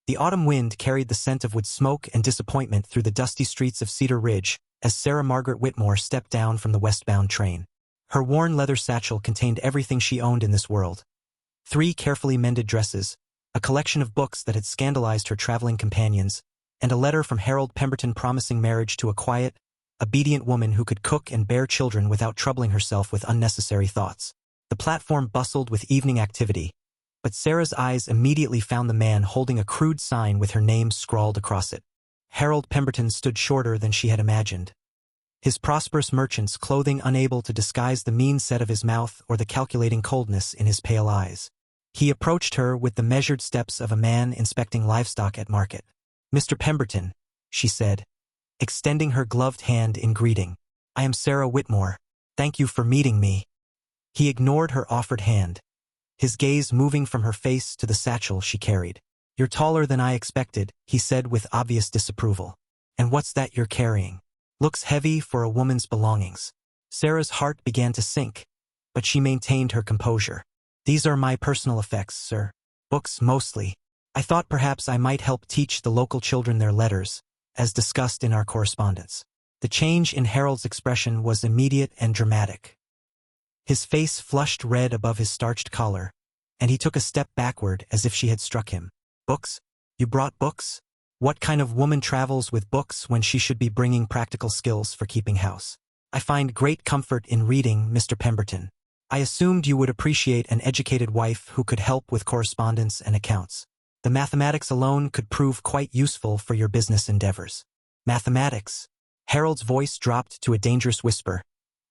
The autumn wind carried the scent of wood smoke and disappointment through the dusty streets of Cedar Ridge as Sarah Margaret Whitmore stepped down from the westbound train. Her worn leather satchel contained everything she owned in this world. 3 carefully mended dresses, a collection of books that had scandalized her traveling companions, and a letter from Harold Pemberton promising marriage to a quiet, obedient woman who could cook and bear children without troubling herself with unnecessary thoughts. The platform bustled with evening activity, but Sarah's eyes immediately found the man holding a crude sign with her name scrawled across it. Harold Pemberton stood shorter than she had imagined. His prosperous merchant's clothing unable to disguise the mean set of his mouth or the calculating coldness in his pale eyes. He approached her with the measured steps of a man inspecting livestock at market. "Mr. Pemberton," she said, extending her gloved hand in greeting. "I am Sarah Whitmore. Thank you for meeting me." He ignored her offered hand, his gaze moving from her face to the satchel she carried. "You're taller than I expected," he said with obvious disapproval. "And what's that you're carrying? Looks heavy for a woman's belongings." Sarah's heart began to sink, but she maintained her composure. "These are my personal effects, sir. Books mostly. I thought perhaps I might help teach the local children their letters, as discussed in our correspondence." The change in Harold's expression was immediate and dramatic. His face flushed red above his starched collar, and he took a step backward as if she had struck him. "Books? You brought books? What kind of woman travels with books when she should be bringing practical skills for keeping house?" "I find great comfort in reading, Mr. Pemberton. I assumed you would appreciate an educated wife who could help with correspondence and accounts. The mathematics alone could prove quite useful for your business endeavors." "Mathematics?" Harold's voice dropped to a dangerous whisper,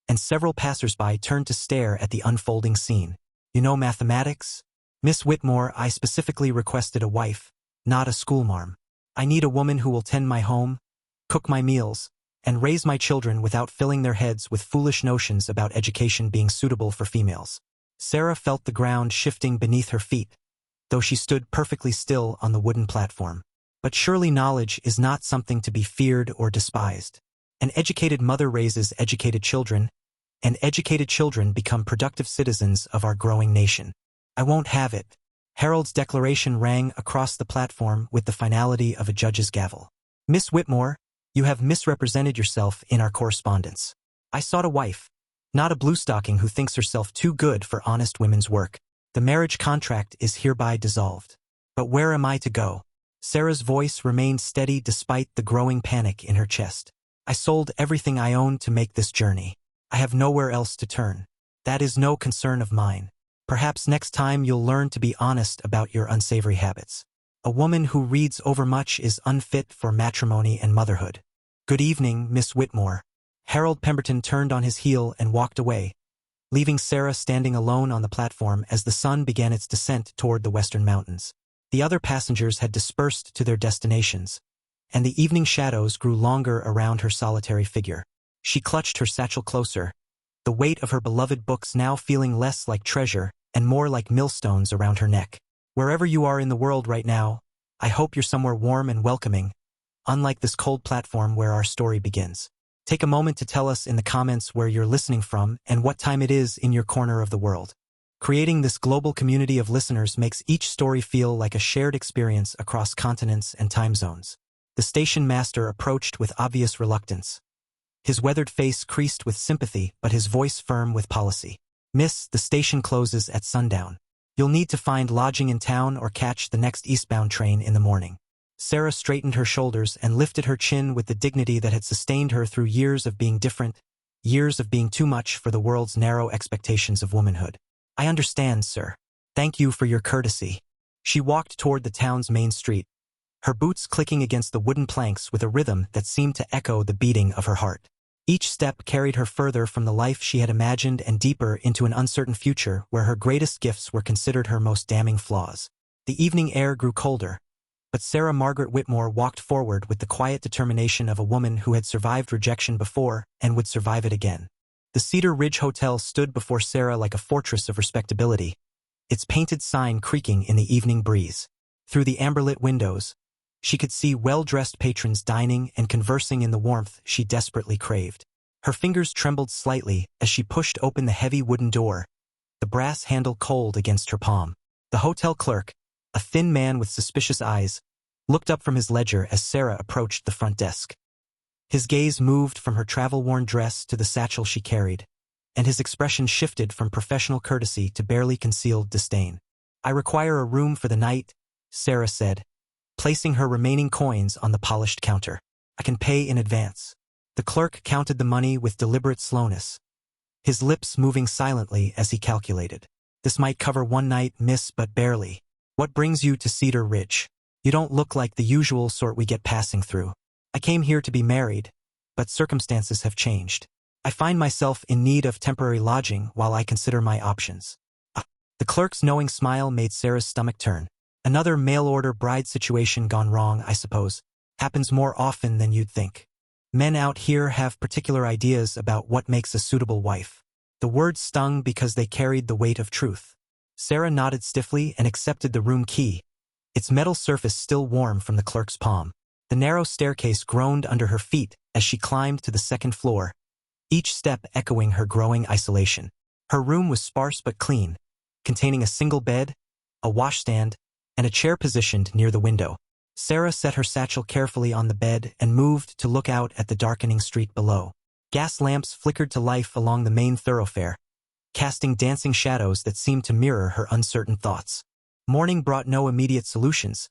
and several passers-by turned to stare at the unfolding scene. "You know mathematics? Miss Whitmore, I specifically requested a wife, not a schoolmarm. I need a woman who will tend my home, cook my meals, and raise my children without filling their heads with foolish notions about education being suitable for females." Sarah felt the ground shifting beneath her feet, though she stood perfectly still on the wooden platform. But surely knowledge is not something to be feared or despised. An educated mother raises educated children, and educated children become productive citizens of our growing nation. "I won't have it." Harold's declaration rang across the platform with the finality of a judge's gavel. "Miss Whitmore, you have misrepresented yourself in our correspondence. I sought a wife, not a bluestocking who thinks herself too good for honest women's work. The marriage contract is hereby dissolved." "But where am I to go?" Sarah's voice remained steady despite the growing panic in her chest. "I sold everything I owned to make this journey. I have nowhere else to turn. That is no concern of mine. Perhaps next time you'll learn to be honest about your unsavory habits. A woman who reads overmuch is unfit for matrimony and motherhood." "Good evening, Miss Whitmore." Harold Pemberton turned on his heel and walked away, leaving Sarah standing alone on the platform as the sun began its descent toward the western mountains. The other passengers had dispersed to their destinations, and the evening shadows grew longer around her solitary figure. She clutched her satchel closer, the weight of her beloved books now feeling less like treasure and more like millstones around her neck. Wherever you are in the world right now, I hope you're somewhere warm and welcoming, unlike this cold platform where our story begins. Take a moment to tell us in the comments where you're listening from and what time it is in your corner of the world. Creating this global community of listeners makes each story feel like a shared experience across continents and time zones. The station master approached with obvious reluctance, his weathered face creased with sympathy but his voice firm with policy. "Miss, the station closes at sundown. You'll need to find lodging in town or catch the next eastbound train in the morning." Sarah straightened her shoulders and lifted her chin with the dignity that had sustained her through years of being different, years of being too much for the world's narrow expectations of womanhood. "I understand, sir. Thank you for your courtesy." She walked toward the town's main street, her boots clicking against the wooden planks with a rhythm that seemed to echo the beating of her heart. Each step carried her further from the life she had imagined and deeper into an uncertain future where her greatest gifts were considered her most damning flaws. The evening air grew colder, but Sarah Margaret Whitmore walked forward with the quiet determination of a woman who had survived rejection before and would survive it again. The Cedar Ridge Hotel stood before Sarah like a fortress of respectability, its painted sign creaking in the evening breeze. Through the amber-lit windows, she could see well-dressed patrons dining and conversing in the warmth she desperately craved. Her fingers trembled slightly as she pushed open the heavy wooden door, the brass handle cold against her palm. The hotel clerk, a thin man with suspicious eyes, looked up from his ledger as Sarah approached the front desk. His gaze moved from her travel-worn dress to the satchel she carried, and his expression shifted from professional courtesy to barely concealed disdain. "I require a room for the night," Sarah said, placing her remaining coins on the polished counter. "I can pay in advance." The clerk counted the money with deliberate slowness, his lips moving silently as he calculated. "This might cover one night, miss, but barely. What brings you to Cedar Ridge? You don't look like the usual sort we get passing through." "I came here to be married, but circumstances have changed. I find myself in need of temporary lodging while I consider my options." The clerk's knowing smile made Sarah's stomach turn. "Another mail-order bride situation gone wrong, I suppose. Happens more often than you'd think. Men out here have particular ideas about what makes a suitable wife." The words stung because they carried the weight of truth. Sarah nodded stiffly and accepted the room key, its metal surface still warm from the clerk's palm. The narrow staircase groaned under her feet as she climbed to the second floor, each step echoing her growing isolation. Her room was sparse but clean, containing a single bed, a washstand, and a chair positioned near the window. Sarah set her satchel carefully on the bed and moved to look out at the darkening street below. Gas lamps flickered to life along the main thoroughfare, casting dancing shadows that seemed to mirror her uncertain thoughts. Morning brought no immediate solutions,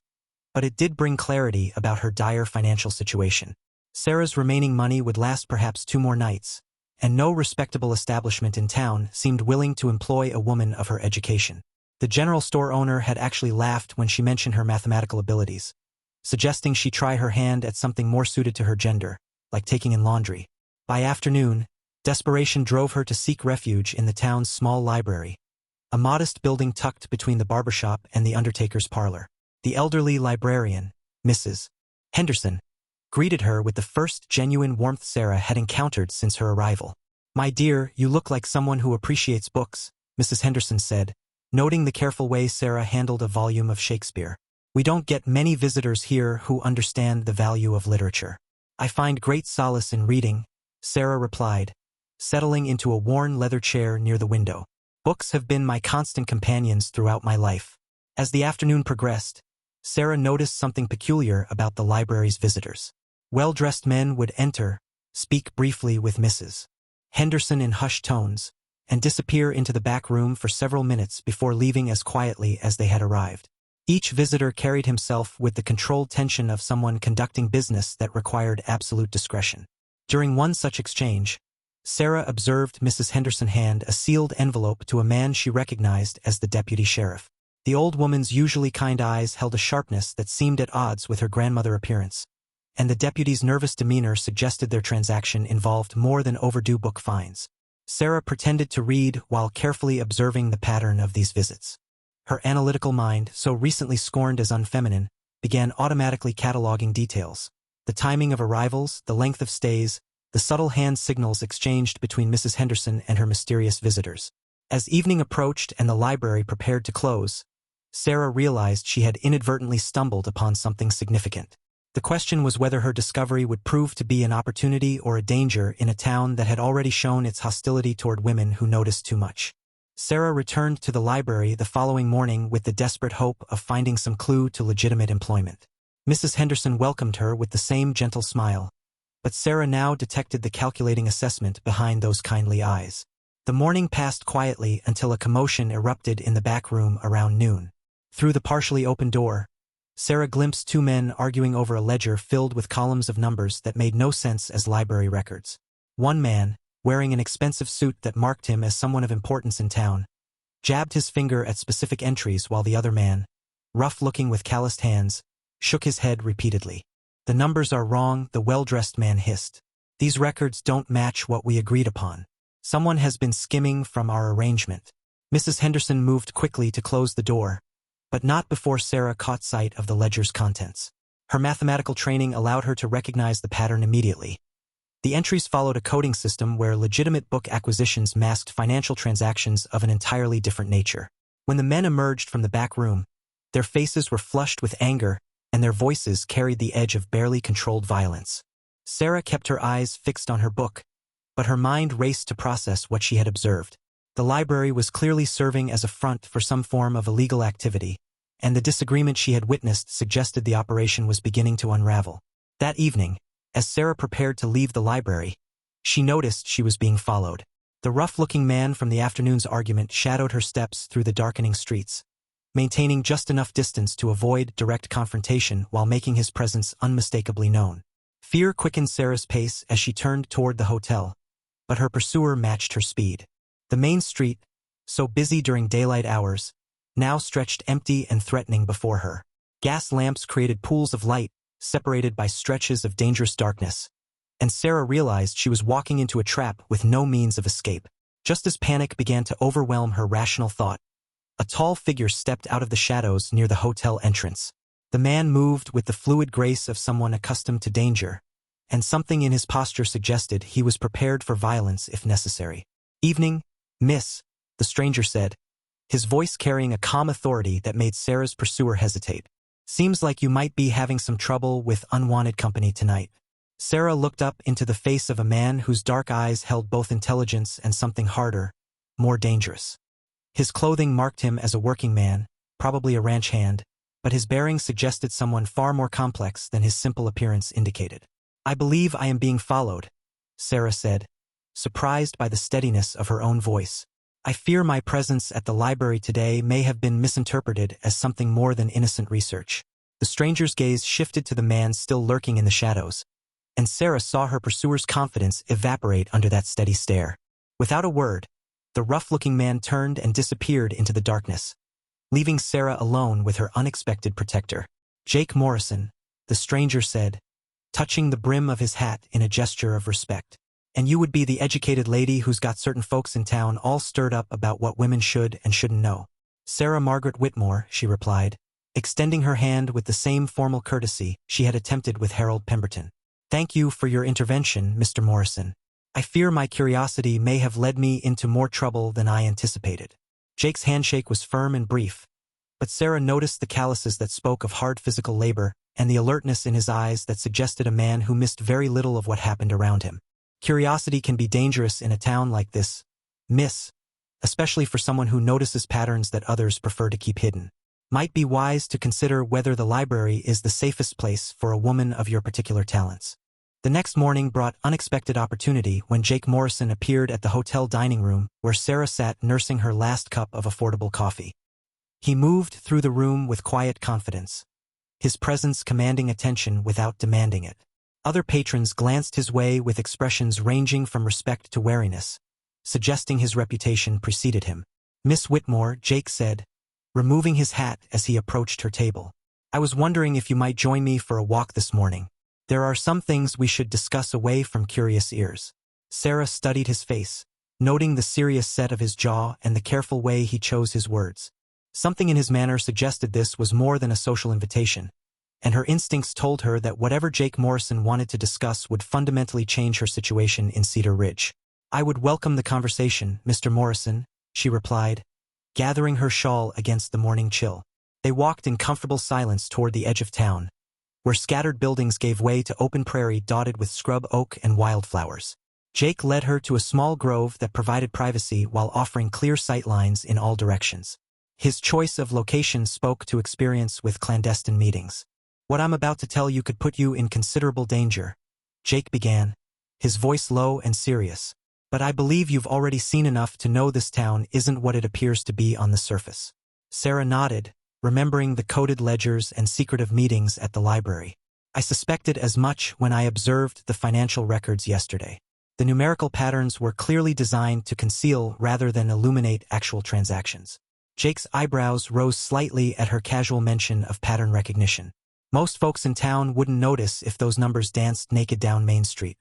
but it did bring clarity about her dire financial situation. Sarah's remaining money would last perhaps 2 more nights, and no respectable establishment in town seemed willing to employ a woman of her education. The general store owner had actually laughed when she mentioned her mathematical abilities, suggesting she try her hand at something more suited to her gender, like taking in laundry. By afternoon, desperation drove her to seek refuge in the town's small library, a modest building tucked between the barbershop and the undertaker's parlor. The elderly librarian, Mrs. Henderson, greeted her with the first genuine warmth Sarah had encountered since her arrival. "My dear, you look like someone who appreciates books," Mrs. Henderson said, noting the careful way Sarah handled a volume of Shakespeare. "We don't get many visitors here who understand the value of literature." "I find great solace in reading," Sarah replied, settling into a worn leather chair near the window. "Books have been my constant companions throughout my life." As the afternoon progressed, Sarah noticed something peculiar about the library's visitors. Well-dressed men would enter, speak briefly with Mrs. Henderson in hushed tones, and disappear into the back room for several minutes before leaving as quietly as they had arrived. Each visitor carried himself with the controlled tension of someone conducting business that required absolute discretion. During one such exchange, Sarah observed Mrs. Henderson hand a sealed envelope to a man she recognized as the deputy sheriff. The old woman's usually kind eyes held a sharpness that seemed at odds with her grandmother appearance, and the deputy's nervous demeanor suggested their transaction involved more than overdue book fines. Sarah pretended to read while carefully observing the pattern of these visits. Her analytical mind, so recently scorned as unfeminine, began automatically cataloging details: the timing of arrivals, the length of stays, the subtle hand signals exchanged between Mrs. Henderson and her mysterious visitors. As evening approached and the library prepared to close, Sarah realized she had inadvertently stumbled upon something significant. The question was whether her discovery would prove to be an opportunity or a danger in a town that had already shown its hostility toward women who noticed too much. Sarah returned to the library the following morning with the desperate hope of finding some clue to legitimate employment. Mrs. Henderson welcomed her with the same gentle smile, but Sarah now detected the calculating assessment behind those kindly eyes. The morning passed quietly until a commotion erupted in the back room around noon. Through the partially open door, Sarah glimpsed 2 men arguing over a ledger filled with columns of numbers that made no sense as library records. One man, wearing an expensive suit that marked him as someone of importance in town, jabbed his finger at specific entries while the other man, rough-looking with calloused hands, shook his head repeatedly. "The numbers are wrong," the well-dressed man hissed. "These records don't match what we agreed upon. Someone has been skimming from our arrangement." Mrs. Henderson moved quickly to close the door, but not before Sarah caught sight of the ledger's contents. Her mathematical training allowed her to recognize the pattern immediately. The entries followed a coding system where legitimate book acquisitions masked financial transactions of an entirely different nature. When the men emerged from the back room, their faces were flushed with anger, and their voices carried the edge of barely controlled violence. Sarah kept her eyes fixed on her book, but her mind raced to process what she had observed. The library was clearly serving as a front for some form of illegal activity, and the disagreement she had witnessed suggested the operation was beginning to unravel. That evening, as Sarah prepared to leave the library, she noticed she was being followed. The rough-looking man from the afternoon's argument shadowed her steps through the darkening streets, maintaining just enough distance to avoid direct confrontation while making his presence unmistakably known. Fear quickened Sarah's pace as she turned toward the hotel, but her pursuer matched her speed. The main street, so busy during daylight hours, now stretched empty and threatening before her. Gas lamps created pools of light, separated by stretches of dangerous darkness, and Sarah realized she was walking into a trap with no means of escape. Just as panic began to overwhelm her rational thought, a tall figure stepped out of the shadows near the hotel entrance. The man moved with the fluid grace of someone accustomed to danger, and something in his posture suggested he was prepared for violence if necessary. "Evening, miss," the stranger said, his voice carrying a calm authority that made Sarah's pursuer hesitate. "Seems like you might be having some trouble with unwanted company tonight." Sarah looked up into the face of a man whose dark eyes held both intelligence and something harder, more dangerous. His clothing marked him as a working man, probably a ranch hand, but his bearing suggested someone far more complex than his simple appearance indicated. "I believe I am being followed," Sarah said, surprised by the steadiness of her own voice. "I fear my presence at the library today may have been misinterpreted as something more than innocent research." The stranger's gaze shifted to the man still lurking in the shadows, and Sarah saw her pursuer's confidence evaporate under that steady stare. Without a word, the rough-looking man turned and disappeared into the darkness, leaving Sarah alone with her unexpected protector. "Jake Morrison," the stranger said, touching the brim of his hat in a gesture of respect. "And you would be the educated lady who's got certain folks in town all stirred up about what women should and shouldn't know." "Sarah Margaret Whitmore," she replied, extending her hand with the same formal courtesy she had attempted with Harold Pemberton. "Thank you for your intervention, Mr. Morrison. I fear my curiosity may have led me into more trouble than I anticipated." Jake's handshake was firm and brief, but Sarah noticed the calluses that spoke of hard physical labor and the alertness in his eyes that suggested a man who missed very little of what happened around him. "Curiosity can be dangerous in a town like this, miss, especially for someone who notices patterns that others prefer to keep hidden. Might be wise to consider whether the library is the safest place for a woman of your particular talents." The next morning brought unexpected opportunity when Jake Morrison appeared at the hotel dining room where Sarah sat nursing her last cup of affordable coffee. He moved through the room with quiet confidence, his presence commanding attention without demanding it. Other patrons glanced his way with expressions ranging from respect to wariness, suggesting his reputation preceded him. "Miss Whitmore," Jake said, removing his hat as he approached her table. "I was wondering if you might join me for a walk this morning. There are some things we should discuss away from curious ears." Sarah studied his face, noting the serious set of his jaw and the careful way he chose his words. Something in his manner suggested this was more than a social invitation, and her instincts told her that whatever Jake Morrison wanted to discuss would fundamentally change her situation in Cedar Ridge. "I would welcome the conversation, Mr. Morrison," she replied, gathering her shawl against the morning chill. They walked in comfortable silence toward the edge of town, where scattered buildings gave way to open prairie dotted with scrub oak and wildflowers. Jake led her to a small grove that provided privacy while offering clear sight lines in all directions. His choice of location spoke to experience with clandestine meetings. "What I'm about to tell you could put you in considerable danger," Jake began, his voice low and serious. "But I believe you've already seen enough to know this town isn't what it appears to be on the surface." Sarah nodded, remembering the coded ledgers and secretive meetings at the library. "I suspected as much when I observed the financial records yesterday. The numerical patterns were clearly designed to conceal rather than illuminate actual transactions." Jake's eyebrows rose slightly at her casual mention of pattern recognition. "Most folks in town wouldn't notice if those numbers danced naked down Main Street.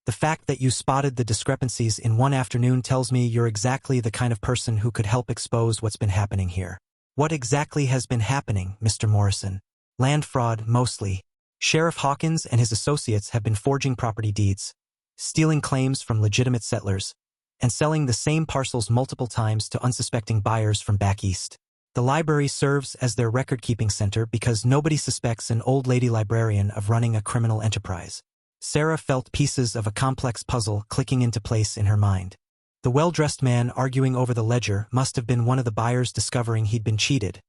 The fact that you spotted the discrepancies in one afternoon tells me you're exactly the kind of person who could help expose what's been happening here." "What exactly has been happening, Mr. Morrison?" "Land fraud, mostly. Sheriff Hawkins and his associates have been forging property deeds, stealing claims from legitimate settlers, and selling the same parcels multiple times to unsuspecting buyers from back east. The library serves as their record-keeping center because nobody suspects an old lady librarian of running a criminal enterprise." Sarah felt pieces of a complex puzzle clicking into place in her mind. The well-dressed man arguing over the ledger must have been one of the buyers discovering he'd been cheated,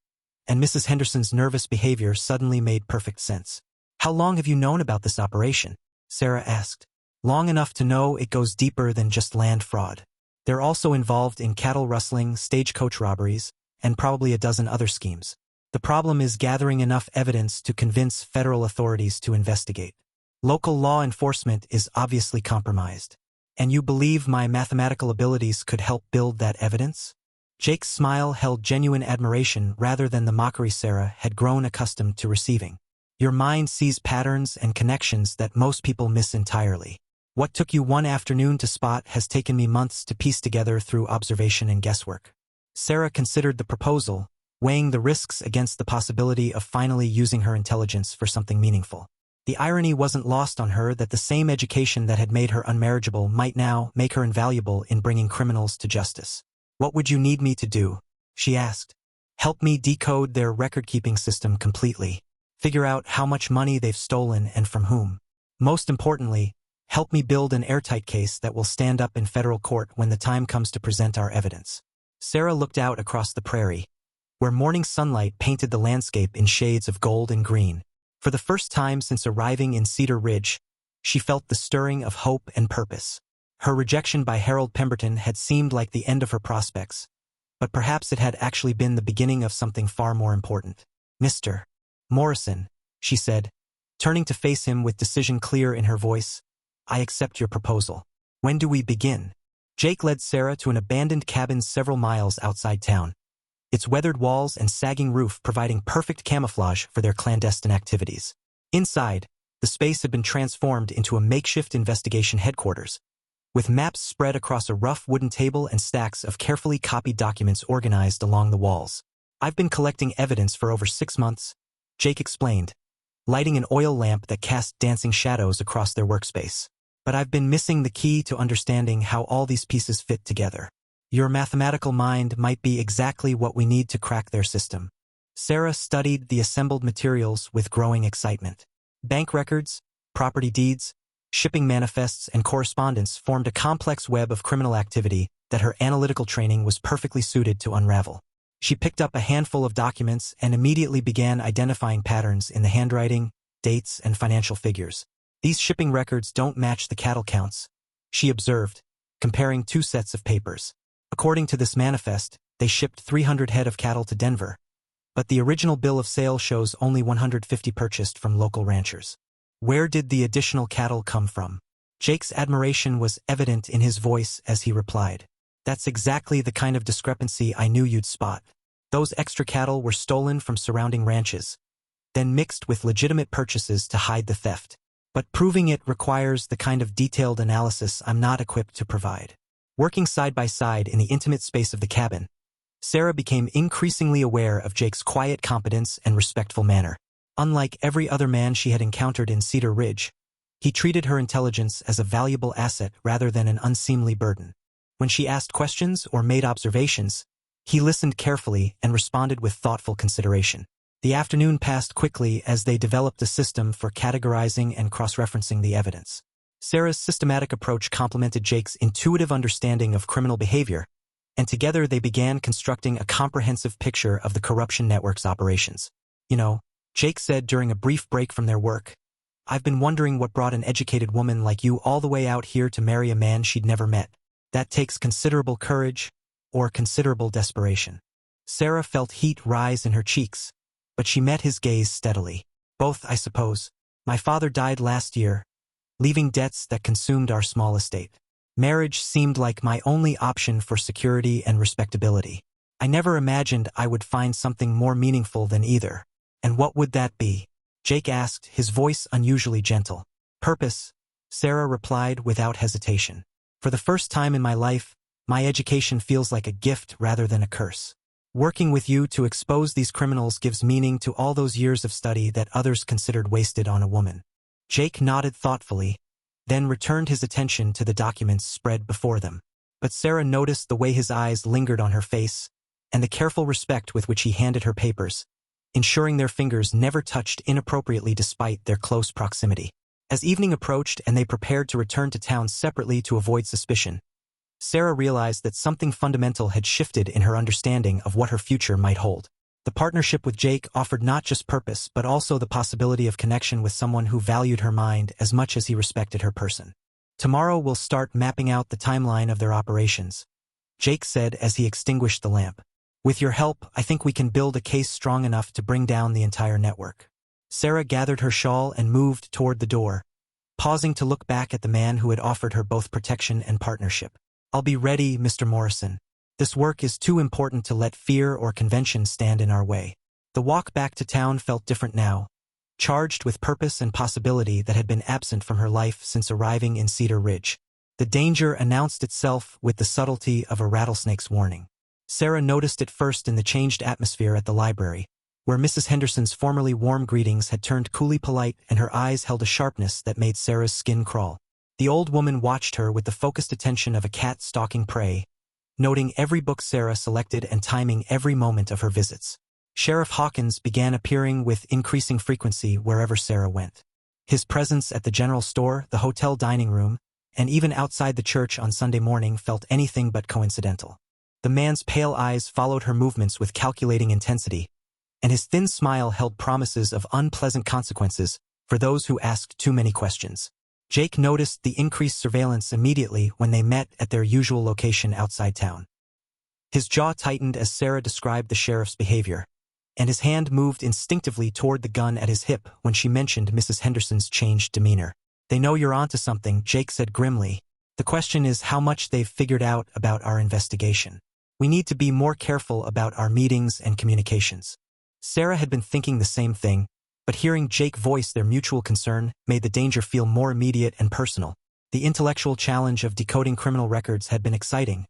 and Mrs. Henderson's nervous behavior suddenly made perfect sense. "How long have you known about this operation?" Sarah asked. "Long enough to know it goes deeper than just land fraud. They're also involved in cattle rustling, stagecoach robberies, and probably a dozen other schemes. The problem is gathering enough evidence to convince federal authorities to investigate. Local law enforcement is obviously compromised. And you believe my mathematical abilities could help build that evidence?" Jake's smile held genuine admiration rather than the mockery Sarah had grown accustomed to receiving. "Your mind sees patterns and connections that most people miss entirely. What took you one afternoon to spot has taken me months to piece together through observation and guesswork." Sarah considered the proposal, weighing the risks against the possibility of finally using her intelligence for something meaningful. The irony wasn't lost on her that the same education that had made her unmarriageable might now make her invaluable in bringing criminals to justice. "What would you need me to do?" she asked. "Help me decode their record-keeping system completely. Figure out how much money they've stolen and from whom. Most importantly, help me build an airtight case that will stand up in federal court when the time comes to present our evidence." Sarah looked out across the prairie, where morning sunlight painted the landscape in shades of gold and green. For the first time since arriving in Cedar Ridge, she felt the stirring of hope and purpose. Her rejection by Harold Pemberton had seemed like the end of her prospects, but perhaps it had actually been the beginning of something far more important. "Mr. Morrison," she said, turning to face him with decision clear in her voice, "I accept your proposal. When do we begin?" Jake led Sarah to an abandoned cabin several miles outside town, its weathered walls and sagging roof providing perfect camouflage for their clandestine activities. Inside, the space had been transformed into a makeshift investigation headquarters, with maps spread across a rough wooden table and stacks of carefully copied documents organized along the walls. "I've been collecting evidence for over 6 months," Jake explained, lighting an oil lamp that cast dancing shadows across their workspace. "But I've been missing the key to understanding how all these pieces fit together. Your mathematical mind might be exactly what we need to crack their system." Sarah studied the assembled materials with growing excitement. Bank records, property deeds, shipping manifests, and correspondence formed a complex web of criminal activity that her analytical training was perfectly suited to unravel. She picked up a handful of documents and immediately began identifying patterns in the handwriting, dates, and financial figures. "These shipping records don't match the cattle counts," she observed, comparing 2 sets of papers. "According to this manifest, they shipped 300 head of cattle to Denver, but the original bill of sale shows only 150 purchased from local ranchers. Where did the additional cattle come from?" Jake's admiration was evident in his voice as he replied, "That's exactly the kind of discrepancy I knew you'd spot. Those extra cattle were stolen from surrounding ranches, then mixed with legitimate purchases to hide the theft. But proving it requires the kind of detailed analysis I'm not equipped to provide." Working side by side in the intimate space of the cabin, Sarah became increasingly aware of Jake's quiet competence and respectful manner. Unlike every other man she had encountered in Cedar Ridge, he treated her intelligence as a valuable asset rather than an unseemly burden. When she asked questions or made observations, he listened carefully and responded with thoughtful consideration. The afternoon passed quickly as they developed a system for categorizing and cross-referencing the evidence. Sarah's systematic approach complemented Jake's intuitive understanding of criminal behavior, and together they began constructing a comprehensive picture of the corruption network's operations. "You know," Jake said during a brief break from their work, "I've been wondering what brought an educated woman like you all the way out here to marry a man she'd never met. That takes considerable courage, or considerable desperation." Sarah felt heat rise in her cheeks, but she met his gaze steadily. "Both, I suppose. My father died last year, leaving debts that consumed our small estate. Marriage seemed like my only option for security and respectability. I never imagined I would find something more meaningful than either." "And what would that be?" Jake asked, his voice unusually gentle. "Purpose," Sarah replied without hesitation. "For the first time in my life, my education feels like a gift rather than a curse. Working with you to expose these criminals gives meaning to all those years of study that others considered wasted on a woman." Jake nodded thoughtfully, then returned his attention to the documents spread before them. But Sarah noticed the way his eyes lingered on her face, and the careful respect with which he handed her papers, ensuring their fingers never touched inappropriately despite their close proximity. As evening approached and they prepared to return to town separately to avoid suspicion, Sarah realized that something fundamental had shifted in her understanding of what her future might hold. The partnership with Jake offered not just purpose but also the possibility of connection with someone who valued her mind as much as he respected her person. Tomorrow we'll start mapping out the timeline of their operations, Jake said as he extinguished the lamp. With your help, I think we can build a case strong enough to bring down the entire network. Sarah gathered her shawl and moved toward the door, pausing to look back at the man who had offered her both protection and partnership. I'll be ready, Mr. Morrison. This work is too important to let fear or convention stand in our way. The walk back to town felt different now, charged with purpose and possibility that had been absent from her life since arriving in Cedar Ridge. The danger announced itself with the subtlety of a rattlesnake's warning. Sarah noticed it first in the changed atmosphere at the library, where Mrs. Henderson's formerly warm greetings had turned coolly polite and her eyes held a sharpness that made Sarah's skin crawl. The old woman watched her with the focused attention of a cat stalking prey, noting every book Sarah selected and timing every moment of her visits. Sheriff Hawkins began appearing with increasing frequency wherever Sarah went. His presence at the general store, the hotel dining room, and even outside the church on Sunday morning felt anything but coincidental. The man's pale eyes followed her movements with calculating intensity, and his thin smile held promises of unpleasant consequences for those who asked too many questions. Jake noticed the increased surveillance immediately when they met at their usual location outside town. His jaw tightened as Sarah described the sheriff's behavior, and his hand moved instinctively toward the gun at his hip when she mentioned Mrs. Henderson's changed demeanor. They know you're onto something, Jake said grimly. The question is how much they've figured out about our investigation. We need to be more careful about our meetings and communications. Sarah had been thinking the same thing, but hearing Jake voice their mutual concern made the danger feel more immediate and personal. The intellectual challenge of decoding criminal records had been exciting,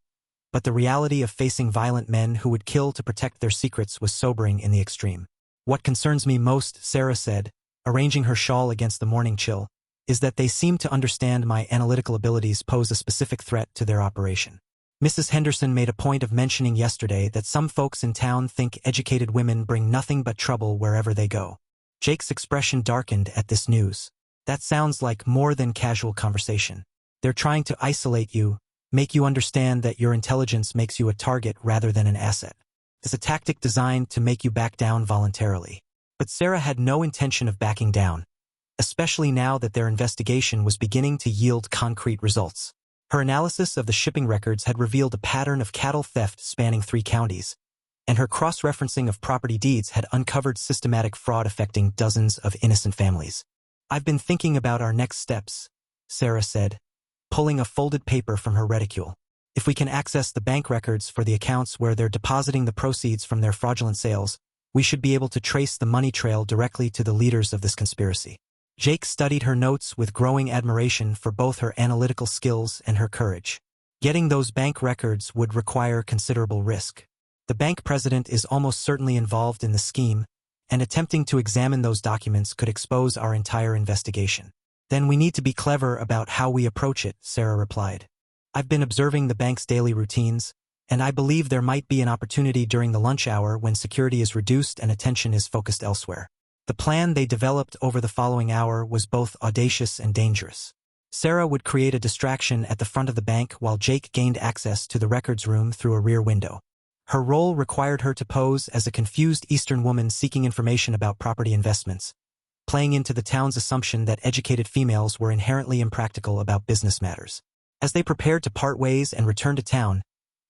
but the reality of facing violent men who would kill to protect their secrets was sobering in the extreme. What concerns me most, Sarah said, arranging her shawl against the morning chill, is that they seem to understand my analytical abilities pose a specific threat to their operation. Mrs. Henderson made a point of mentioning yesterday that some folks in town think educated women bring nothing but trouble wherever they go. Jake's expression darkened at this news. That sounds like more than casual conversation. They're trying to isolate you, make you understand that your intelligence makes you a target rather than an asset. It's a tactic designed to make you back down voluntarily. But Sarah had no intention of backing down, especially now that their investigation was beginning to yield concrete results. Her analysis of the shipping records had revealed a pattern of cattle theft spanning 3 counties, and her cross-referencing of property deeds had uncovered systematic fraud affecting dozens of innocent families. I've been thinking about our next steps, Sarah said, pulling a folded paper from her reticule. If we can access the bank records for the accounts where they're depositing the proceeds from their fraudulent sales, we should be able to trace the money trail directly to the leaders of this conspiracy. Jake studied her notes with growing admiration for both her analytical skills and her courage. Getting those bank records would require considerable risk. The bank president is almost certainly involved in the scheme, and attempting to examine those documents could expose our entire investigation. Then we need to be clever about how we approach it, Sarah replied. I've been observing the bank's daily routines, and I believe there might be an opportunity during the lunch hour when security is reduced and attention is focused elsewhere. The plan they developed over the following hour was both audacious and dangerous. Sarah would create a distraction at the front of the bank while Jake gained access to the records room through a rear window. Her role required her to pose as a confused Eastern woman seeking information about property investments, playing into the town's assumption that educated females were inherently impractical about business matters. As they prepared to part ways and return to town,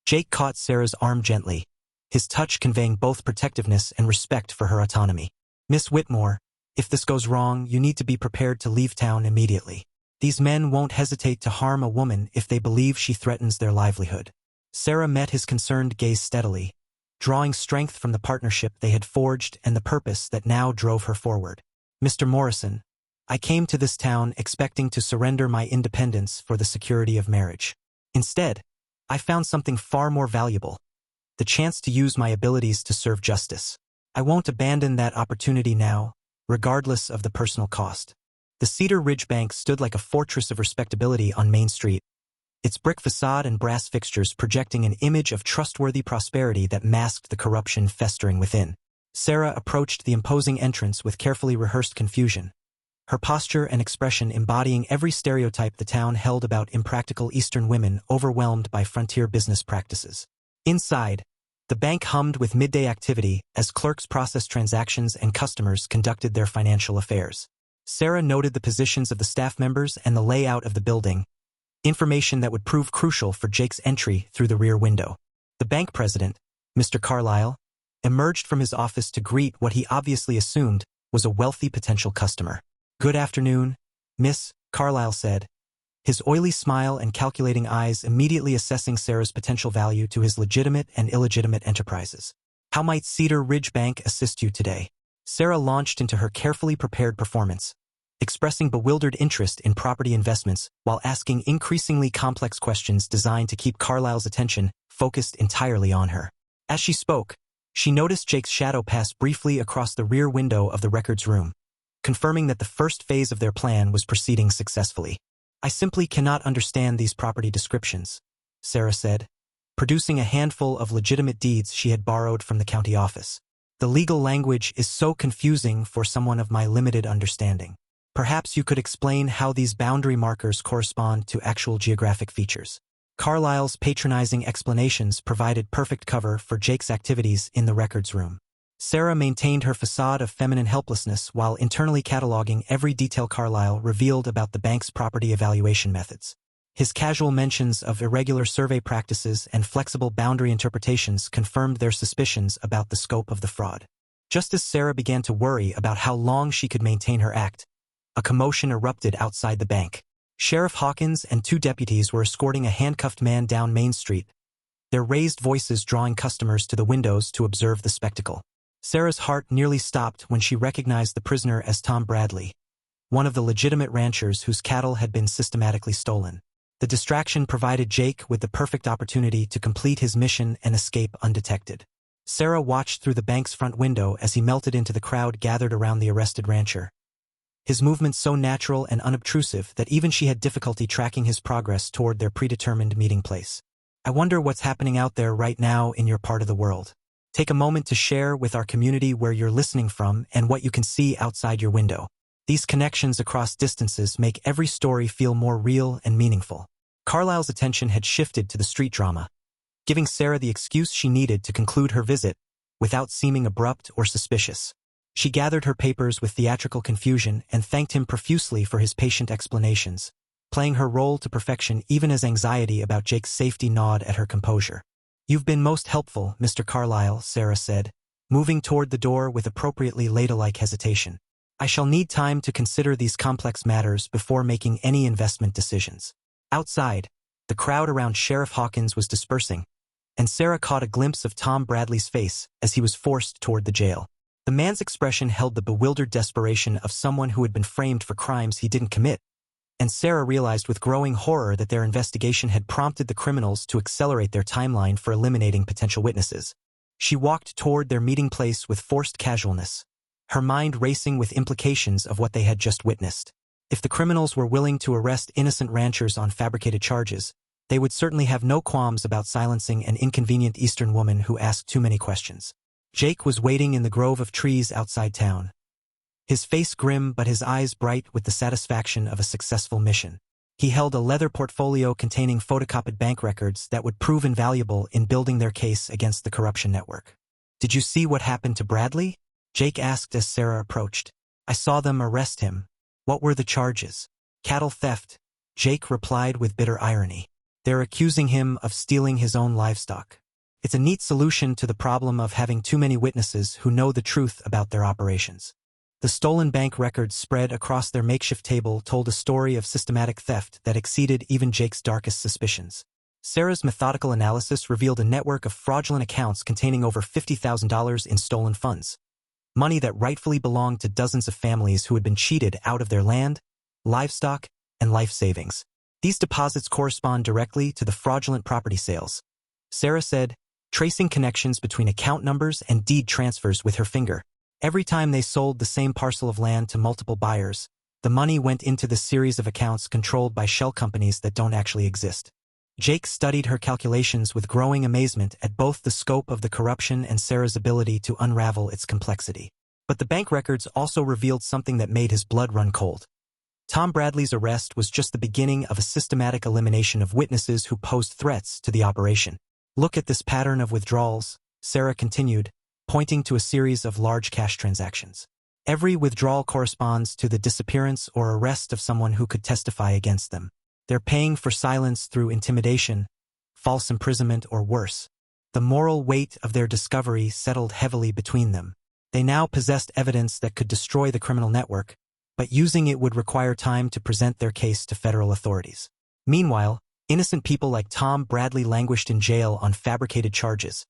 Jake caught Sarah's arm gently, his touch conveying both protectiveness and respect for her autonomy. Miss Whitmore, if this goes wrong, you need to be prepared to leave town immediately. These men won't hesitate to harm a woman if they believe she threatens their livelihood. Sarah met his concerned gaze steadily, drawing strength from the partnership they had forged and the purpose that now drove her forward. Mr. Morrison, I came to this town expecting to surrender my independence for the security of marriage. Instead, I found something far more valuable, the chance to use my abilities to serve justice. I won't abandon that opportunity now, regardless of the personal cost. The Cedar Ridge Bank stood like a fortress of respectability on Main Street, its brick facade and brass fixtures projecting an image of trustworthy prosperity that masked the corruption festering within. Sarah approached the imposing entrance with carefully rehearsed confusion, her posture and expression embodying every stereotype the town held about impractical Eastern women overwhelmed by frontier business practices. Inside, The bank hummed with midday activity as clerks processed transactions and customers conducted their financial affairs. Sarah noted the positions of the staff members and the layout of the building, information that would prove crucial for Jake's entry through the rear window. The bank president, Mr. Carlyle, emerged from his office to greet what he obviously assumed was a wealthy potential customer. "Good afternoon, Miss," Carlyle said, his oily smile and calculating eyes immediately assessing Sarah's potential value to his legitimate and illegitimate enterprises. "How might Cedar Ridge Bank assist you today?" Sarah launched into her carefully prepared performance, expressing bewildered interest in property investments while asking increasingly complex questions designed to keep Carlyle's attention focused entirely on her. As she spoke, she noticed Jake's shadow pass briefly across the rear window of the records room, confirming that the first phase of their plan was proceeding successfully. "I simply cannot understand these property descriptions," Sarah said, producing a handful of legitimate deeds she had borrowed from the county office. "The legal language is so confusing for someone of my limited understanding. Perhaps you could explain how these boundary markers correspond to actual geographic features." Carlyle's patronizing explanations provided perfect cover for Jake's activities in the records room. Sarah maintained her facade of feminine helplessness while internally cataloging every detail Carlyle revealed about the bank's property evaluation methods. His casual mentions of irregular survey practices and flexible boundary interpretations confirmed their suspicions about the scope of the fraud. Just as Sarah began to worry about how long she could maintain her act, a commotion erupted outside the bank. Sheriff Hawkins and 2 deputies were escorting a handcuffed man down Main Street, their raised voices drawing customers to the windows to observe the spectacle. Sarah's heart nearly stopped when she recognized the prisoner as Tom Bradley, one of the legitimate ranchers whose cattle had been systematically stolen. The distraction provided Jake with the perfect opportunity to complete his mission and escape undetected. Sarah watched through the bank's front window as he melted into the crowd gathered around the arrested rancher, his movements so natural and unobtrusive that even she had difficulty tracking his progress toward their predetermined meeting place. "I wonder what's happening out there right now in your part of the world. Take a moment to share with our community where you're listening from and what you can see outside your window. These connections across distances make every story feel more real and meaningful." Carlyle's attention had shifted to the street drama, giving Sarah the excuse she needed to conclude her visit without seeming abrupt or suspicious. She gathered her papers with theatrical confusion and thanked him profusely for his patient explanations, playing her role to perfection even as anxiety about Jake's safety gnawed at her composure. "You've been most helpful, Mr. Carlyle," Sarah said, moving toward the door with appropriately ladylike hesitation. "I shall need time to consider these complex matters before making any investment decisions." Outside, the crowd around Sheriff Hawkins was dispersing, and Sarah caught a glimpse of Tom Bradley's face as he was forced toward the jail. The man's expression held the bewildered desperation of someone who had been framed for crimes he didn't commit, and Sarah realized with growing horror that their investigation had prompted the criminals to accelerate their timeline for eliminating potential witnesses. She walked toward their meeting place with forced casualness, her mind racing with implications of what they had just witnessed. If the criminals were willing to arrest innocent ranchers on fabricated charges, they would certainly have no qualms about silencing an inconvenient Eastern woman who asked too many questions. Jake was waiting in the grove of trees outside town, his face grim but his eyes bright with the satisfaction of a successful mission. He held a leather portfolio containing photocopied bank records that would prove invaluable in building their case against the corruption network. "Did you see what happened to Bradley?" Jake asked as Sarah approached. "I saw them arrest him." "What were the charges?" "Cattle theft," Jake replied with bitter irony. "They're accusing him of stealing his own livestock. It's a neat solution to the problem of having too many witnesses who know the truth about their operations." The stolen bank records spread across their makeshift table told a story of systematic theft that exceeded even Jake's darkest suspicions. Sarah's methodical analysis revealed a network of fraudulent accounts containing over $50,000 in stolen funds, money that rightfully belonged to dozens of families who had been cheated out of their land, livestock, and life savings. These deposits correspond directly to the fraudulent property sales, Sarah said, tracing connections between account numbers and deed transfers with her finger. Every time they sold the same parcel of land to multiple buyers, the money went into the series of accounts controlled by shell companies that don't actually exist. Jake studied her calculations with growing amazement at both the scope of the corruption and Sarah's ability to unravel its complexity. But the bank records also revealed something that made his blood run cold. Tom Bradley's arrest was just the beginning of a systematic elimination of witnesses who posed threats to the operation. "Look at this pattern of withdrawals," Sarah continued, pointing to a series of large cash transactions. Every withdrawal corresponds to the disappearance or arrest of someone who could testify against them. They're paying for silence through intimidation, false imprisonment, or worse. The moral weight of their discovery settled heavily between them. They now possessed evidence that could destroy the criminal network, but using it would require time to present their case to federal authorities. Meanwhile, innocent people like Tom Bradley languished in jail on fabricated charges,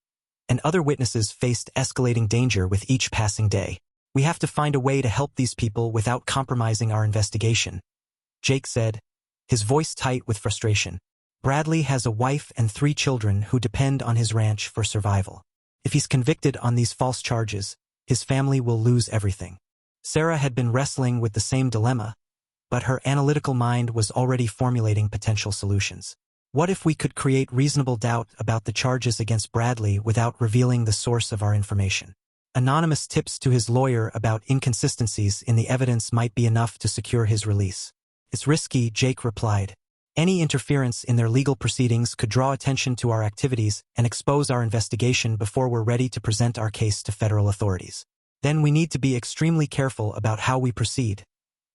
and other witnesses faced escalating danger with each passing day. We have to find a way to help these people without compromising our investigation, Jake said, his voice tight with frustration. Bradley has a wife and 3 children who depend on his ranch for survival. If he's convicted on these false charges, his family will lose everything. Sarah had been wrestling with the same dilemma, but her analytical mind was already formulating potential solutions. What if we could create reasonable doubt about the charges against Bradley without revealing the source of our information? Anonymous tips to his lawyer about inconsistencies in the evidence might be enough to secure his release. It's risky, Jake replied. Any interference in their legal proceedings could draw attention to our activities and expose our investigation before we're ready to present our case to federal authorities. Then we need to be extremely careful about how we proceed,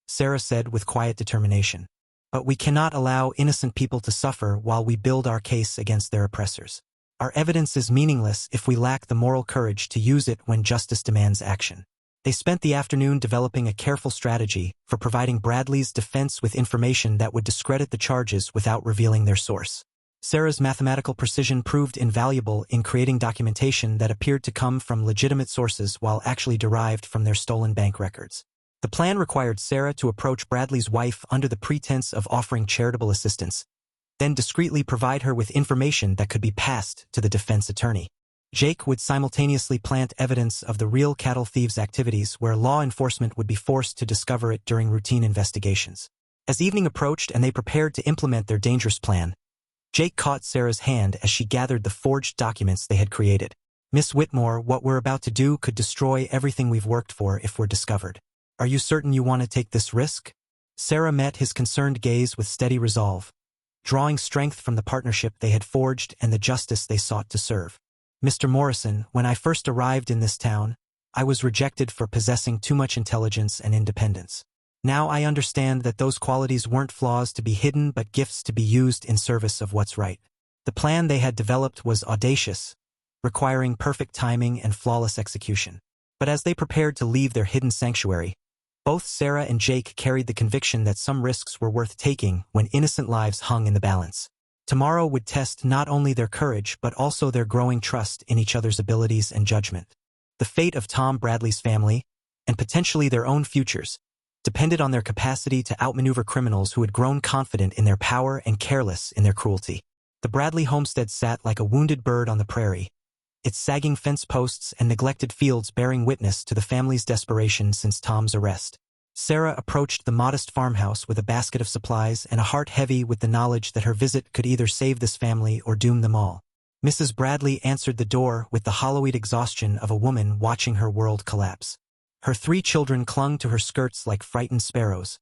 Sarah said with quiet determination. But we cannot allow innocent people to suffer while we build our case against their oppressors. Our evidence is meaningless if we lack the moral courage to use it when justice demands action. They spent the afternoon developing a careful strategy for providing Bradley's defense with information that would discredit the charges without revealing their source. Sarah's mathematical precision proved invaluable in creating documentation that appeared to come from legitimate sources while actually derived from their stolen bank records. The plan required Sarah to approach Bradley's wife under the pretense of offering charitable assistance, then discreetly provide her with information that could be passed to the defense attorney. Jake would simultaneously plant evidence of the real cattle thieves' activities where law enforcement would be forced to discover it during routine investigations. As evening approached and they prepared to implement their dangerous plan, Jake caught Sarah's hand as she gathered the forged documents they had created. Miss Whitmore, what we're about to do could destroy everything we've worked for if we're discovered. Are you certain you want to take this risk? Sarah met his concerned gaze with steady resolve, drawing strength from the partnership they had forged and the justice they sought to serve. Mr. Morrison, when I first arrived in this town, I was rejected for possessing too much intelligence and independence. Now I understand that those qualities weren't flaws to be hidden but gifts to be used in service of what's right. The plan they had developed was audacious, requiring perfect timing and flawless execution. But as they prepared to leave their hidden sanctuary, both Sarah and Jake carried the conviction that some risks were worth taking when innocent lives hung in the balance. Tomorrow would test not only their courage but also their growing trust in each other's abilities and judgment. The fate of Tom Bradley's family, and potentially their own futures, depended on their capacity to outmaneuver criminals who had grown confident in their power and careless in their cruelty. The Bradley homestead sat like a wounded bird on the prairie, its sagging fence posts and neglected fields bearing witness to the family's desperation since Tom's arrest. Sarah approached the modest farmhouse with a basket of supplies and a heart heavy with the knowledge that her visit could either save this family or doom them all. Mrs. Bradley answered the door with the hollowed exhaustion of a woman watching her world collapse. Her 3 children clung to her skirts like frightened sparrows,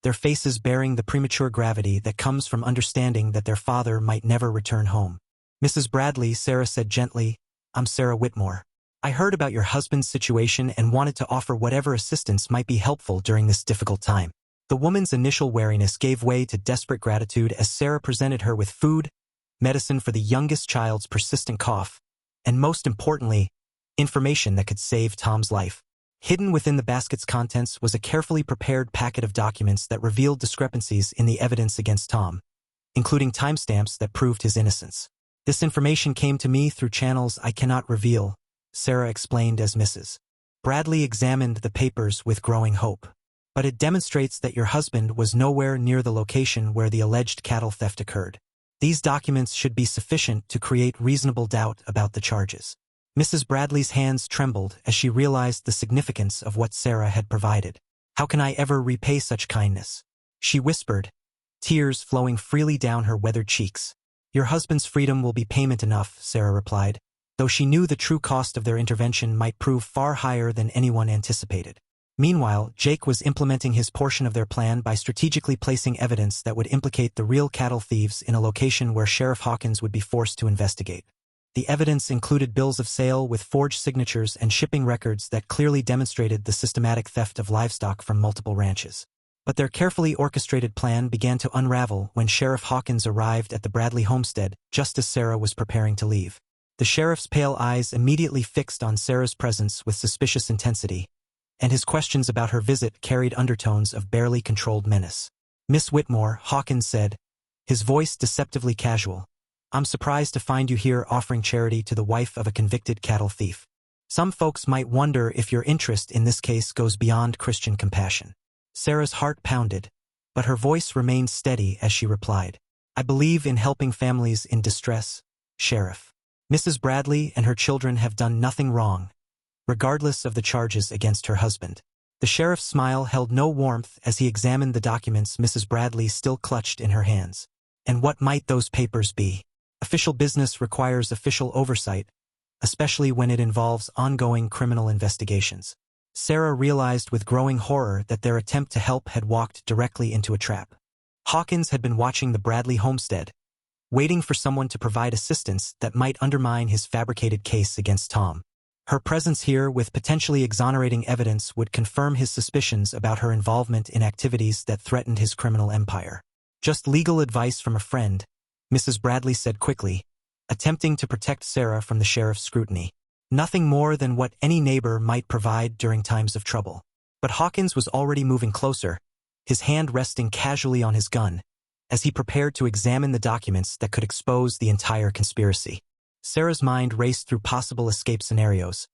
their faces bearing the premature gravity that comes from understanding that their father might never return home. Mrs. Bradley, Sarah said gently, I'm Sarah Whitmore. I heard about your husband's situation and wanted to offer whatever assistance might be helpful during this difficult time. The woman's initial wariness gave way to desperate gratitude as Sarah presented her with food, medicine for the youngest child's persistent cough, and most importantly, information that could save Tom's life. Hidden within the basket's contents was a carefully prepared packet of documents that revealed discrepancies in the evidence against Tom, including timestamps that proved his innocence. This information came to me through channels I cannot reveal, Sarah explained as Mrs. Bradley examined the papers with growing hope. But it demonstrates that your husband was nowhere near the location where the alleged cattle theft occurred. These documents should be sufficient to create reasonable doubt about the charges. Mrs. Bradley's hands trembled as she realized the significance of what Sarah had provided. How can I ever repay such kindness? She whispered, tears flowing freely down her weathered cheeks. Your husband's freedom will be payment enough, Sarah replied, though she knew the true cost of their intervention might prove far higher than anyone anticipated. Meanwhile, Jake was implementing his portion of their plan by strategically placing evidence that would implicate the real cattle thieves in a location where Sheriff Hawkins would be forced to investigate. The evidence included bills of sale with forged signatures and shipping records that clearly demonstrated the systematic theft of livestock from multiple ranches. But their carefully orchestrated plan began to unravel when Sheriff Hawkins arrived at the Bradley homestead just as Sarah was preparing to leave. The sheriff's pale eyes immediately fixed on Sarah's presence with suspicious intensity, and his questions about her visit carried undertones of barely controlled menace. "Miss Whitmore," Hawkins said, his voice deceptively casual, "I'm surprised to find you here offering charity to the wife of a convicted cattle thief. Some folks might wonder if your interest in this case goes beyond Christian compassion." Sarah's heart pounded, but her voice remained steady as she replied, "I believe in helping families in distress, Sheriff. Mrs. Bradley and her children have done nothing wrong, regardless of the charges against her husband." The sheriff's smile held no warmth as he examined the documents Mrs. Bradley still clutched in her hands. "And what might those papers be?" "Official business requires official oversight, especially when it involves ongoing criminal investigations." Sarah realized with growing horror that their attempt to help had walked directly into a trap. Hawkins had been watching the Bradley homestead, waiting for someone to provide assistance that might undermine his fabricated case against Tom. Her presence here with potentially exonerating evidence would confirm his suspicions about her involvement in activities that threatened his criminal empire. "Just legal advice from a friend," Mrs. Bradley said quickly, attempting to protect Sarah from the sheriff's scrutiny. "Nothing more than what any neighbor might provide during times of trouble." But Hawkins was already moving closer, his hand resting casually on his gun, as he prepared to examine the documents that could expose the entire conspiracy. Sarah's mind raced through possible escape scenarios,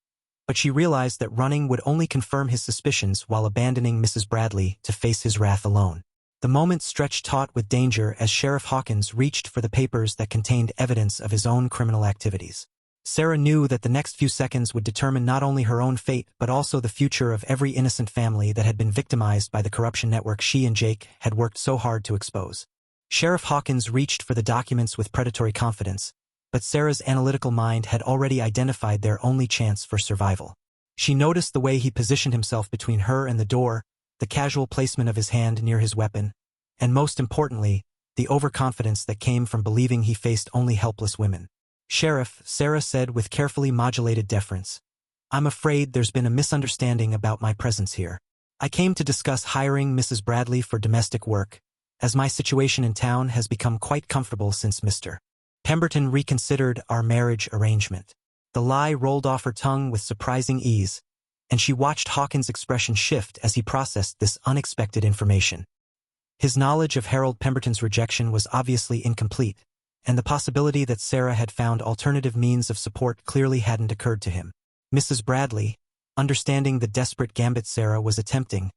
but she realized that running would only confirm his suspicions while abandoning Mrs. Bradley to face his wrath alone. The moment stretched taut with danger as Sheriff Hawkins reached for the papers that contained evidence of his own criminal activities. Sarah knew that the next few seconds would determine not only her own fate but also the future of every innocent family that had been victimized by the corruption network she and Jake had worked so hard to expose. Sheriff Hawkins reached for the documents with predatory confidence, but Sarah's analytical mind had already identified their only chance for survival. She noticed the way he positioned himself between her and the door, the casual placement of his hand near his weapon, and most importantly, the overconfidence that came from believing he faced only helpless women. "Sheriff," Sarah said with carefully modulated deference, "I'm afraid there's been a misunderstanding about my presence here. I came to discuss hiring Mrs. Bradley for domestic work, as my situation in town has become quite comfortable since Mr. Pemberton reconsidered our marriage arrangement." The lie rolled off her tongue with surprising ease, and she watched Hawkins' expression shift as he processed this unexpected information. His knowledge of Harold Pemberton's rejection was obviously incomplete, and the possibility that Sarah had found alternative means of support clearly hadn't occurred to him. Mrs. Bradley, understanding the desperate gambit Sarah was attempting,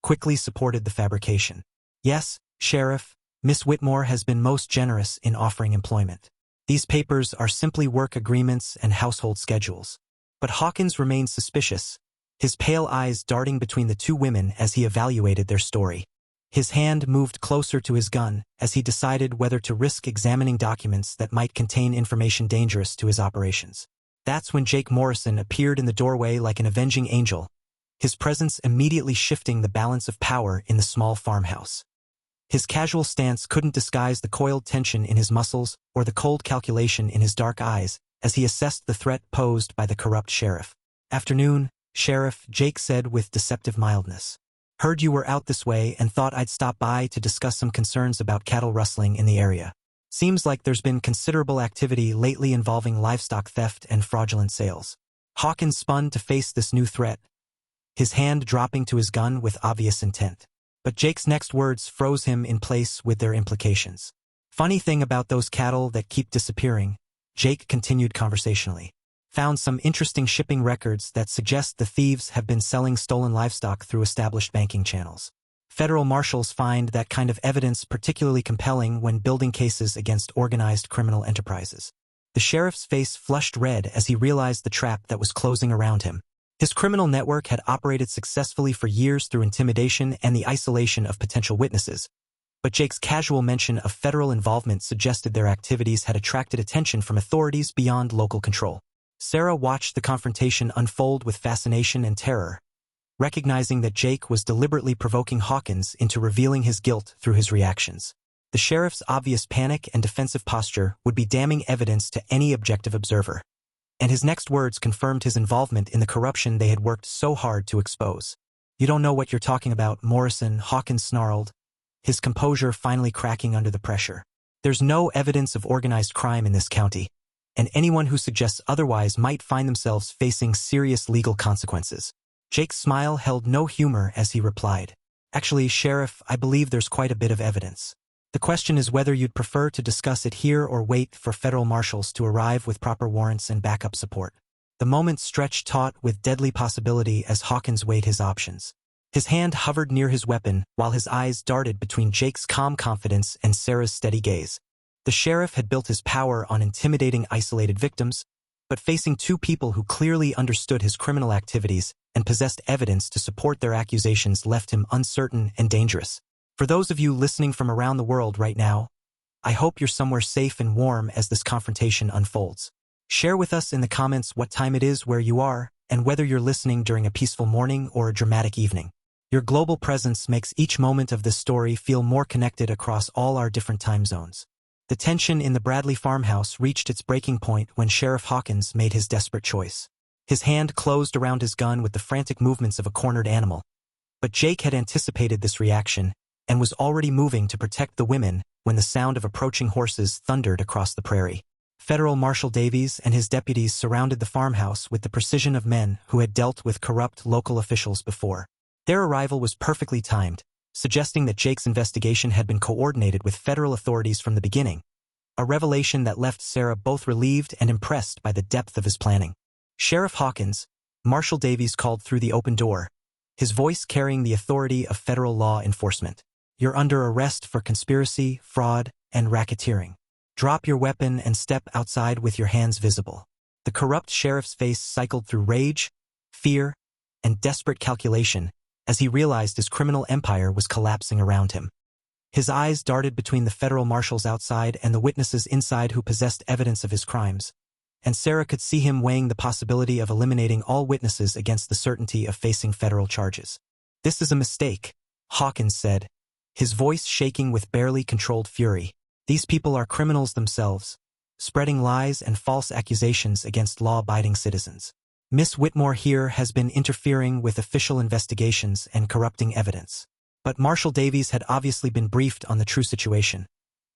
quickly supported the fabrication. "Yes, Sheriff, Miss Whitmore has been most generous in offering employment. These papers are simply work agreements and household schedules." But Hawkins remained suspicious, his pale eyes darting between the two women as he evaluated their story. His hand moved closer to his gun as he decided whether to risk examining documents that might contain information dangerous to his operations. That's when Jake Morrison appeared in the doorway like an avenging angel, his presence immediately shifting the balance of power in the small farmhouse. His casual stance couldn't disguise the coiled tension in his muscles or the cold calculation in his dark eyes as he assessed the threat posed by the corrupt sheriff. "Afternoon, Sheriff," Jake said with deceptive mildness. "Heard you were out this way and thought I'd stop by to discuss some concerns about cattle rustling in the area. Seems like there's been considerable activity lately involving livestock theft and fraudulent sales." Hawkins spun to face this new threat, his hand dropping to his gun with obvious intent. But Jake's next words froze him in place with their implications. "Funny thing about those cattle that keep disappearing," Jake continued conversationally. "Found some interesting shipping records that suggest the thieves have been selling stolen livestock through established banking channels. Federal marshals find that kind of evidence particularly compelling when building cases against organized criminal enterprises." The sheriff's face flushed red as he realized the trap that was closing around him. His criminal network had operated successfully for years through intimidation and the isolation of potential witnesses, but Jake's casual mention of federal involvement suggested their activities had attracted attention from authorities beyond local control. Sarah watched the confrontation unfold with fascination and terror, recognizing that Jake was deliberately provoking Hawkins into revealing his guilt through his reactions. The sheriff's obvious panic and defensive posture would be damning evidence to any objective observer. And his next words confirmed his involvement in the corruption they had worked so hard to expose. "You don't know what you're talking about, Morrison," Hawkins snarled, his composure finally cracking under the pressure. "There's no evidence of organized crime in this county, and anyone who suggests otherwise might find themselves facing serious legal consequences." Jake's smile held no humor as he replied, "Actually, Sheriff, I believe there's quite a bit of evidence. The question is whether you'd prefer to discuss it here or wait for federal marshals to arrive with proper warrants and backup support." The moment stretched taut with deadly possibility as Hawkins weighed his options. His hand hovered near his weapon while his eyes darted between Jake's calm confidence and Sarah's steady gaze. The sheriff had built his power on intimidating isolated victims, but facing two people who clearly understood his criminal activities and possessed evidence to support their accusations left him uncertain and dangerous. For those of you listening from around the world right now, I hope you're somewhere safe and warm as this confrontation unfolds. Share with us in the comments what time it is where you are and whether you're listening during a peaceful morning or a dramatic evening. Your global presence makes each moment of this story feel more connected across all our different time zones. The tension in the Bradley farmhouse reached its breaking point when Sheriff Hawkins made his desperate choice. His hand closed around his gun with the frantic movements of a cornered animal. But Jake had anticipated this reaction and was already moving to protect the women when the sound of approaching horses thundered across the prairie. Federal Marshal Davies and his deputies surrounded the farmhouse with the precision of men who had dealt with corrupt local officials before. Their arrival was perfectly timed, suggesting that Jake's investigation had been coordinated with federal authorities from the beginning, a revelation that left Sarah both relieved and impressed by the depth of his planning. "Sheriff Hawkins," Marshal Davies called through the open door, his voice carrying the authority of federal law enforcement. "You're under arrest for conspiracy, fraud, and racketeering. Drop your weapon and step outside with your hands visible." The corrupt sheriff's face cycled through rage, fear, and desperate calculation as he realized his criminal empire was collapsing around him. His eyes darted between the federal marshals outside and the witnesses inside who possessed evidence of his crimes, and Sarah could see him weighing the possibility of eliminating all witnesses against the certainty of facing federal charges. "This is a mistake," Hawkins said, his voice shaking with barely controlled fury. "These people are criminals themselves, spreading lies and false accusations against law-abiding citizens. Miss Whitmore here has been interfering with official investigations and corrupting evidence." But Marshal Davies had obviously been briefed on the true situation,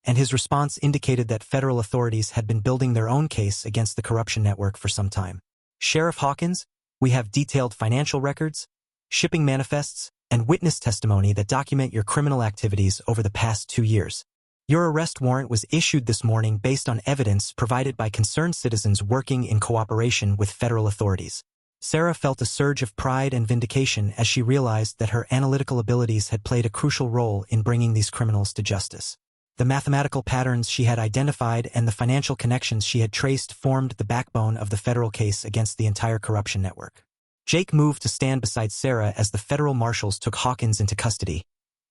and his response indicated that federal authorities had been building their own case against the corruption network for some time. "Sheriff Hawkins, we have detailed financial records, shipping manifests, and witness testimony that document your criminal activities over the past 2 years. Your arrest warrant was issued this morning based on evidence provided by concerned citizens working in cooperation with federal authorities." Sarah felt a surge of pride and vindication as she realized that her analytical abilities had played a crucial role in bringing these criminals to justice. The mathematical patterns she had identified and the financial connections she had traced formed the backbone of the federal case against the entire corruption network. Jake moved to stand beside Sarah as the federal marshals took Hawkins into custody,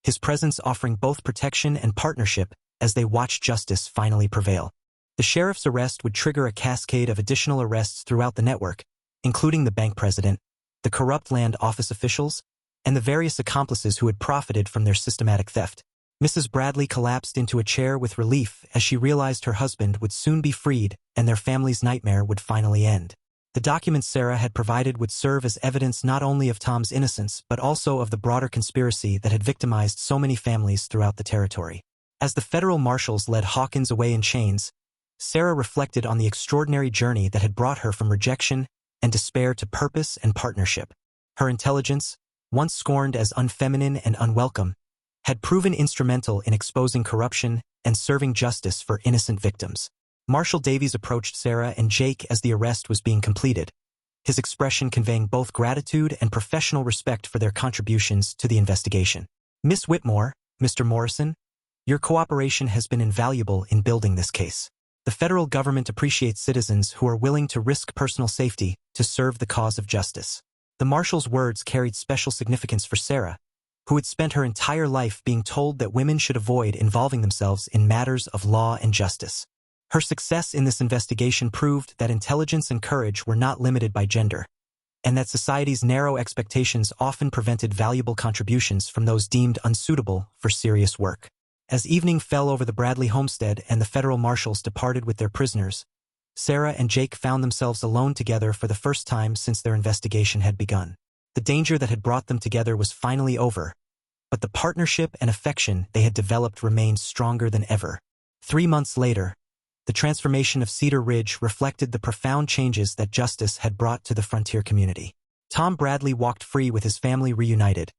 his presence offering both protection and partnership as they watched justice finally prevail. The sheriff's arrest would trigger a cascade of additional arrests throughout the network, including the bank president, the corrupt land office officials, and the various accomplices who had profited from their systematic theft. Mrs. Bradley collapsed into a chair with relief as she realized her husband would soon be freed and their family's nightmare would finally end. The documents Sarah had provided would serve as evidence not only of Tom's innocence but also of the broader conspiracy that had victimized so many families throughout the territory. As the federal marshals led Hawkins away in chains, Sarah reflected on the extraordinary journey that had brought her from rejection and despair to purpose and partnership. Her intelligence, once scorned as unfeminine and unwelcome, had proven instrumental in exposing corruption and serving justice for innocent victims. Marshal Davies approached Sarah and Jake as the arrest was being completed, his expression conveying both gratitude and professional respect for their contributions to the investigation. "Miss Whitmore, Mr. Morrison, your cooperation has been invaluable in building this case. The federal government appreciates citizens who are willing to risk personal safety to serve the cause of justice." The marshal's words carried special significance for Sarah, who had spent her entire life being told that women should avoid involving themselves in matters of law and justice. Her success in this investigation proved that intelligence and courage were not limited by gender, and that society's narrow expectations often prevented valuable contributions from those deemed unsuitable for serious work. As evening fell over the Bradley homestead and the federal marshals departed with their prisoners, Sarah and Jake found themselves alone together for the first time since their investigation had begun. The danger that had brought them together was finally over, but the partnership and affection they had developed remained stronger than ever. 3 months later, the transformation of Cedar Ridge reflected the profound changes that justice had brought to the frontier community. Tom Bradley walked free with his family reunited.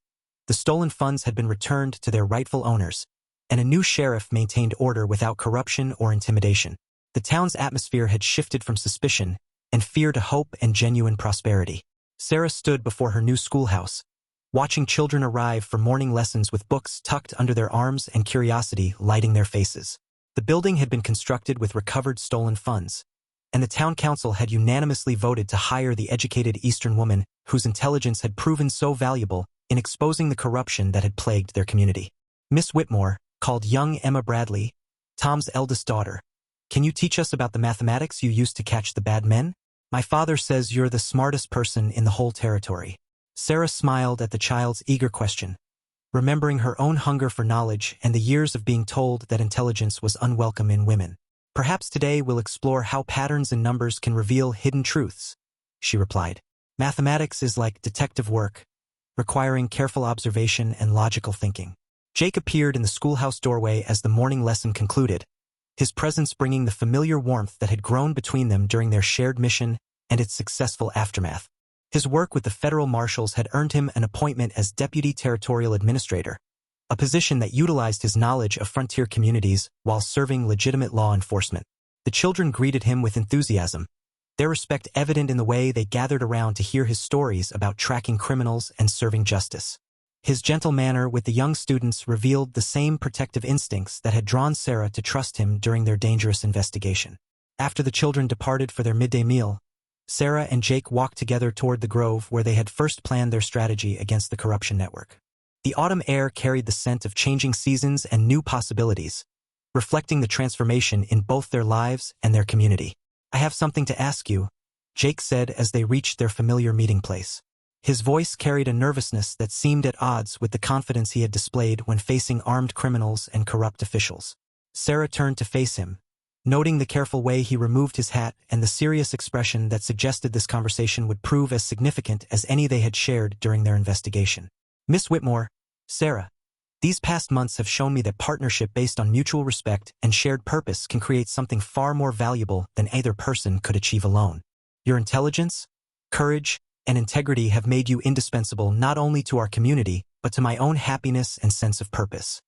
The stolen funds had been returned to their rightful owners, and a new sheriff maintained order without corruption or intimidation. The town's atmosphere had shifted from suspicion and fear to hope and genuine prosperity. Sarah stood before her new schoolhouse, watching children arrive for morning lessons with books tucked under their arms and curiosity lighting their faces. The building had been constructed with recovered stolen funds, and the town council had unanimously voted to hire the educated Eastern woman whose intelligence had proven so valuable in exposing the corruption that had plagued their community. Miss Whitmore, called young Emma Bradley, Tom's eldest daughter, "Can you teach us about the mathematics you used to catch the bad men? My father says you're the smartest person in the whole territory." Sarah smiled at the child's eager question, remembering her own hunger for knowledge and the years of being told that intelligence was unwelcome in women. "Perhaps today we'll explore how patterns in numbers can reveal hidden truths," she replied. "Mathematics is like detective work, requiring careful observation and logical thinking." Jake appeared in the schoolhouse doorway as the morning lesson concluded, his presence bringing the familiar warmth that had grown between them during their shared mission and its successful aftermath. His work with the federal marshals had earned him an appointment as Deputy Territorial Administrator, a position that utilized his knowledge of frontier communities while serving legitimate law enforcement. The children greeted him with enthusiasm, their respect evident in the way they gathered around to hear his stories about tracking criminals and serving justice. His gentle manner with the young students revealed the same protective instincts that had drawn Sarah to trust him during their dangerous investigation. After the children departed for their midday meal, Sarah and Jake walked together toward the grove where they had first planned their strategy against the corruption network. The autumn air carried the scent of changing seasons and new possibilities, reflecting the transformation in both their lives and their community. "I have something to ask you," Jake said as they reached their familiar meeting place. His voice carried a nervousness that seemed at odds with the confidence he had displayed when facing armed criminals and corrupt officials. Sarah turned to face him, noting the careful way he removed his hat and the serious expression that suggested this conversation would prove as significant as any they had shared during their investigation. "Miss Whitmore, Sarah, these past months have shown me that partnership based on mutual respect and shared purpose can create something far more valuable than either person could achieve alone. Your intelligence, courage, and integrity have made you indispensable not only to our community, but to my own happiness and sense of purpose."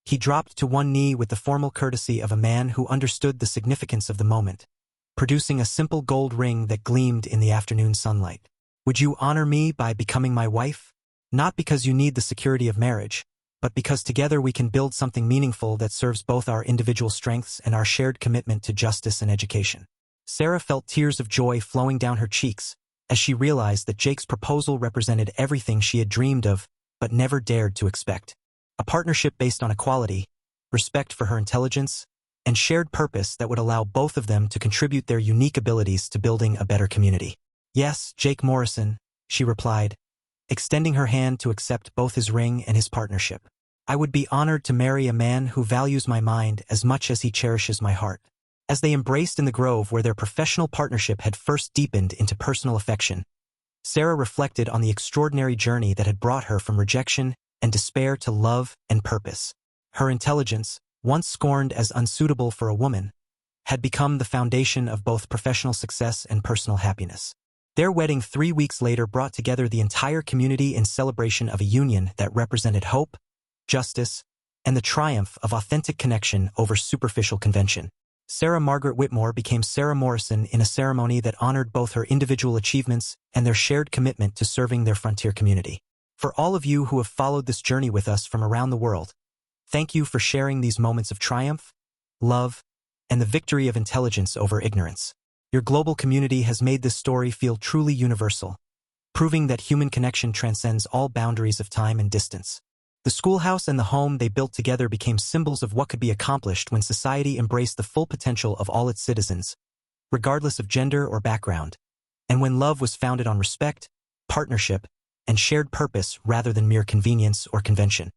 He dropped to one knee with the formal courtesy of a man who understood the significance of the moment, producing a simple gold ring that gleamed in the afternoon sunlight. "Would you honor me by becoming my wife? Not because you need the security of marriage, but because together we can build something meaningful that serves both our individual strengths and our shared commitment to justice and education." Sarah felt tears of joy flowing down her cheeks as she realized that Jake's proposal represented everything she had dreamed of but never dared to expect. A partnership based on equality, respect for her intelligence, and shared purpose that would allow both of them to contribute their unique abilities to building a better community. "Yes, Jake Morrison," she replied, extending her hand to accept both his ring and his partnership. "I would be honored to marry a man who values my mind as much as he cherishes my heart." As they embraced in the grove where their professional partnership had first deepened into personal affection, Sarah reflected on the extraordinary journey that had brought her from rejection and despair to love and purpose. Her intelligence, once scorned as unsuitable for a woman, had become the foundation of both professional success and personal happiness. Their wedding 3 weeks later brought together the entire community in celebration of a union that represented hope, justice, and the triumph of authentic connection over superficial convention. Sarah Margaret Whitmore became Sarah Morrison in a ceremony that honored both her individual achievements and their shared commitment to serving their frontier community. For all of you who have followed this journey with us from around the world, thank you for sharing these moments of triumph, love, and the victory of intelligence over ignorance. Your global community has made this story feel truly universal, proving that human connection transcends all boundaries of time and distance. The schoolhouse and the home they built together became symbols of what could be accomplished when society embraced the full potential of all its citizens, regardless of gender or background, and when love was founded on respect, partnership, and shared purpose rather than mere convenience or convention.